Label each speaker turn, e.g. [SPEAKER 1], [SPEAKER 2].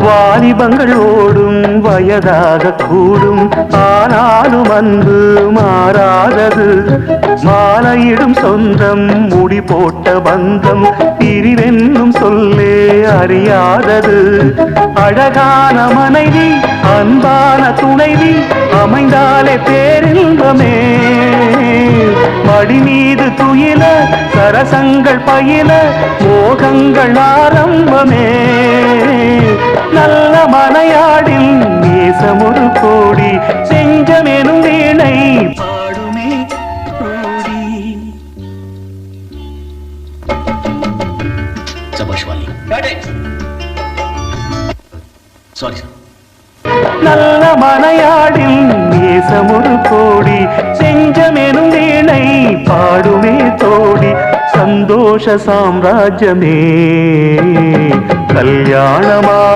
[SPEAKER 1] வாலிபங்கள் ஓடும் வயதாக கூடும், ஆனாலும் அன்பு மாறாதது. மாலையிடும் சொந்தம் முடி போட்ட பந்தம் பிரிவென்னும் சொல்லே அறியாதது. அழகான மனைவி அன்பான துணைவி அமைந்தாலே பேரின்பமே. மடி மீது துயில சரசங்கள் பயில மோகங்கள் ஆரம்பமே. நல்ல மனையாடில் நேசமொரு கோடி செஞ்சமெனும் வீணை பாடுமே கோடி. நல்ல மனையாடில் நேசமொரு கோடி செஞ்சமெனும் வீணை பாடுமே தோடி. சந்தோஷ சாம்ராஜ்யமே கல்யாணமா